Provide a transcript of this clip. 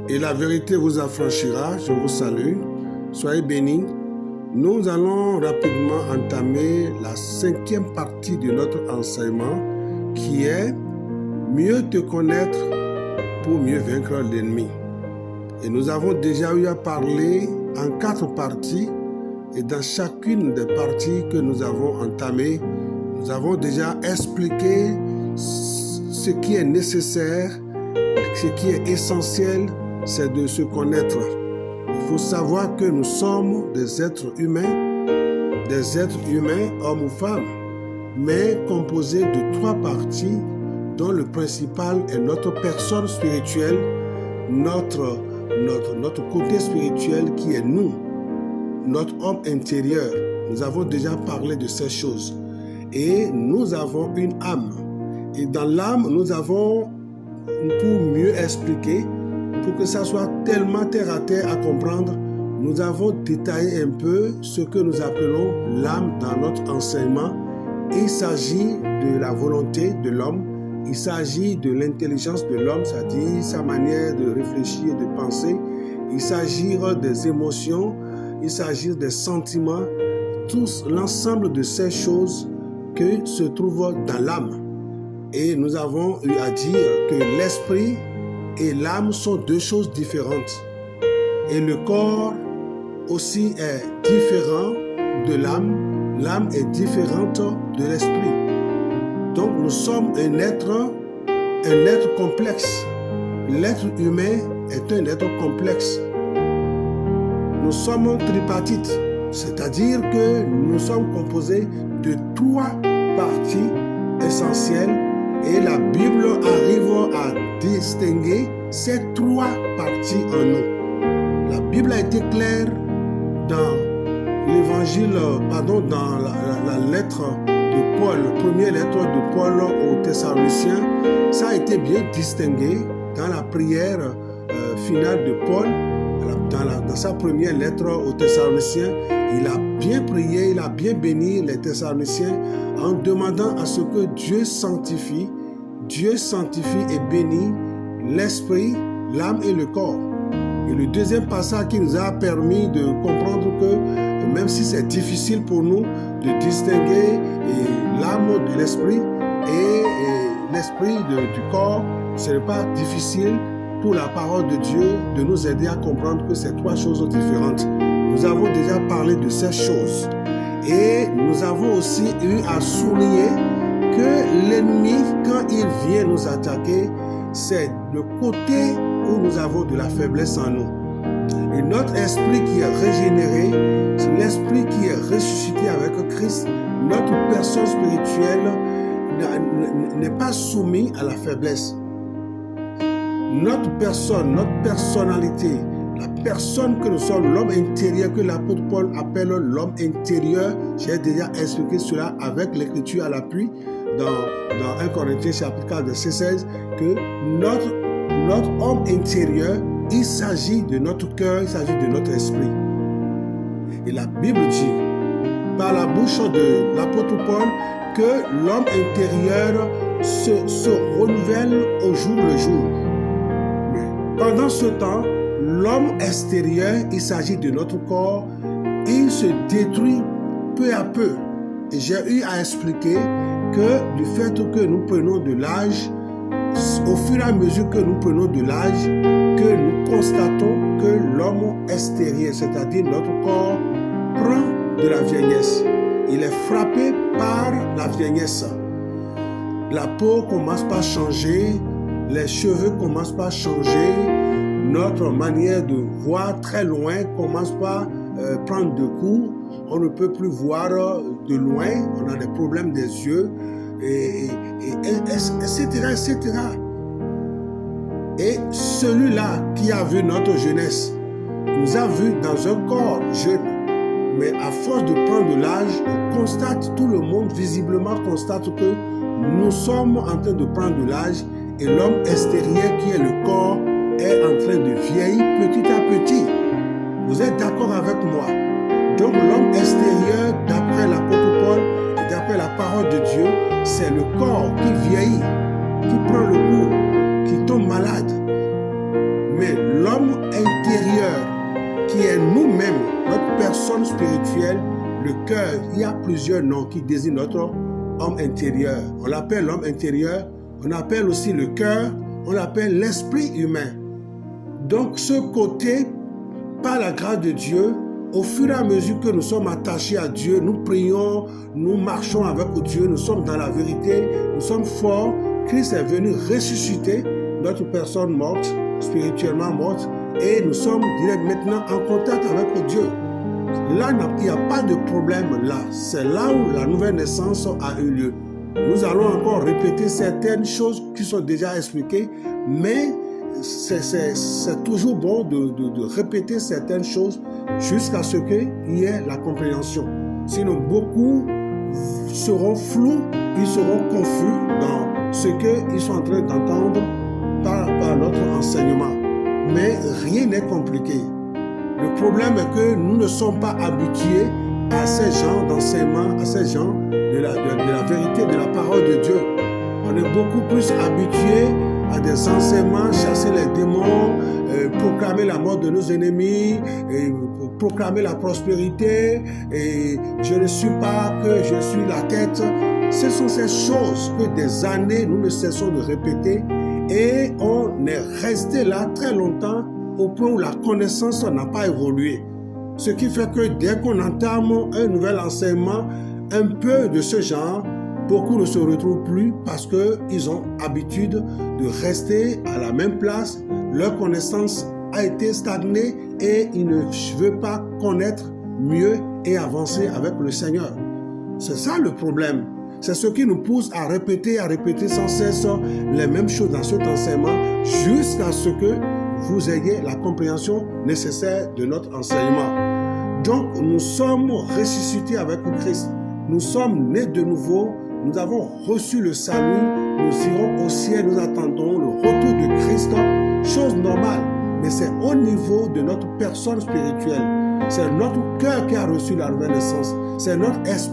et la vérité vous affranchira. Je vous salue. Soyez bénis. Nous allons rapidement entamer la 5e partie de notre enseignement qui est mieux te connaître pour mieux vaincre l'ennemi. Et nous avons déjà eu à parler en 4 parties et dans chacune des parties que nous avons entamées, nous avons déjà expliqué ce qui est nécessaire, ce qui est essentiel, c'est de se connaître. Il faut savoir que nous sommes des êtres humains, hommes ou femmes, mais composés de 3 parties, dont le principal est notre personne spirituelle, notre côté spirituel qui est nous, notre homme intérieur. Nous avons déjà parlé de ces choses. Et nous avons une âme. Et dans l'âme, nous avons, pour mieux expliquer, pour que ça soit tellement terre à terre à comprendre, nous avons détaillé un peu ce que nous appelons l'âme dans notre enseignement. Il s'agit de la volonté de l'homme, il s'agit de l'intelligence de l'homme, c'est-à-dire sa manière de réfléchir et de penser, il s'agit des émotions, il s'agit des sentiments, tous l'ensemble de ces choses que se trouvent dans l'âme. Et nous avons eu à dire que l'esprit et l'âme sont 2 choses différentes. Et le corps aussi est différent de l'âme. L'âme est différente de l'esprit. Donc nous sommes un être complexe. L'être humain est un être complexe. Nous sommes tripartites, c'est-à-dire que nous sommes composés de 3 parties essentielles et la Bible arrive à distinguer ces 3 parties en nous. La Bible a été claire dans l'évangile, dans la lettre de Paul, la première lettre de Paul aux Thessaloniciens. Ça a été bien distingué dans la prière finale de Paul. Dans sa première lettre aux Thessaloniciens, il a bien prié, il a bien béni les Thessaloniciens en demandant à ce que Dieu sanctifie et bénit l'esprit, l'âme et le corps. Et le deuxième passage qui nous a permis de comprendre que même si c'est difficile pour nous de distinguer l'âme de l'esprit et l'esprit du corps, ce n'est pas difficile pour la parole de Dieu de nous aider à comprendre que c'est 3 choses différentes. Nous avons déjà parlé de ces choses. Et nous avons aussi eu à souligner que l'ennemi, quand il vient nous attaquer, c'est le côté où nous avons de la faiblesse en nous. Et notre esprit qui est régénéré, c'est l'esprit qui est ressuscité avec Christ, notre personne spirituelle n'est pas soumise à la faiblesse. Notre personne, notre personnalité, la personne que nous sommes, l'homme intérieur que l'apôtre Paul appelle l'homme intérieur, j'ai déjà expliqué cela avec l'écriture à l'appui dans 1 Corinthiens chapitre 4 verset 16, que notre homme intérieur, il s'agit de notre cœur, il s'agit de notre esprit. Et la Bible dit, par la bouche de l'apôtre Paul, que l'homme intérieur se renouvelle au jour le jour. Pendant ce temps, l'homme extérieur, il s'agit de notre corps, il se détruit peu à peu. Et j'ai eu à expliquer que du fait que nous prenons de l'âge, au fur et à mesure que nous prenons de l'âge, que nous constatons que l'homme extérieur, c'est-à-dire notre corps, prend de la vieillesse. Il est frappé par la vieillesse. La peau commence par changer, les cheveux commencent par changer, notre manière de voir très loin commence par prendre de coups, on ne peut plus voir de loin, on a des problèmes des yeux, etc., etc. Et celui-là qui a vu notre jeunesse, nous a vu dans un corps jeune, mais à force de prendre de l'âge, on constate, tout le monde visiblement constate que nous sommes en train de prendre de l'âge et l'homme extérieur qui est le corps est en train de vieillir petit à petit. Vous êtes d'accord avec moi? Donc l'homme extérieur, d'après l'apôtre Paul et d'après la parole de Dieu, c'est le corps qui vieillit, qui prend le coup, qui tombe malade. Mais l'homme Le cœur, il y a plusieurs noms qui désignent notre homme intérieur. On l'appelle l'homme intérieur, on appelle aussi le cœur, on l'appelle l'esprit humain. Donc ce côté, par la grâce de Dieu, au fur et à mesure que nous sommes attachés à Dieu, nous prions, nous marchons avec Dieu, nous sommes dans la vérité, nous sommes forts. Christ est venu ressusciter notre personne morte, spirituellement morte, et nous sommes maintenant en contact avec Dieu. Là, il n'y a pas de problème là. C'est là où la nouvelle naissance a eu lieu. Nous allons encore répéter certaines choses qui sont déjà expliquées, mais c'est toujours bon de répéter certaines choses jusqu'à ce qu'il y ait la compréhension. Sinon, beaucoup seront flous, ils seront confus dans ce qu'ils sont en train d'entendre par notre enseignement. Mais rien n'est compliqué. Le problème est que nous ne sommes pas habitués à ces genres d'enseignement, à ces genres de la vérité, de la parole de Dieu. On est beaucoup plus habitués à des enseignements, chasser les démons, proclamer la mort de nos ennemis, proclamer la prospérité, et je ne suis pas que je suis la tête. Ce sont ces choses que des années nous ne cessons de répéter et on est resté là très longtemps au point où la connaissance n'a pas évolué. Ce qui fait que dès qu'on entame un nouvel enseignement, un peu de ce genre, beaucoup ne se retrouvent plus parce qu'ils ont l'habitude de rester à la même place. Leur connaissance a été stagnée et ils ne veulent pas connaître mieux et avancer avec le Seigneur. C'est ça le problème. C'est ce qui nous pousse à répéter sans cesse les mêmes choses dans cet enseignement jusqu'à ce que vous ayez la compréhension nécessaire de notre enseignement. Donc, nous sommes ressuscités avec Christ. Nous sommes nés de nouveau. Nous avons reçu le salut. Nous irons au ciel. Nous attendons le retour de Christ. Chose normale. Mais c'est au niveau de notre personne spirituelle. C'est notre cœur qui a reçu la nouvelle naissance. C'est notre esprit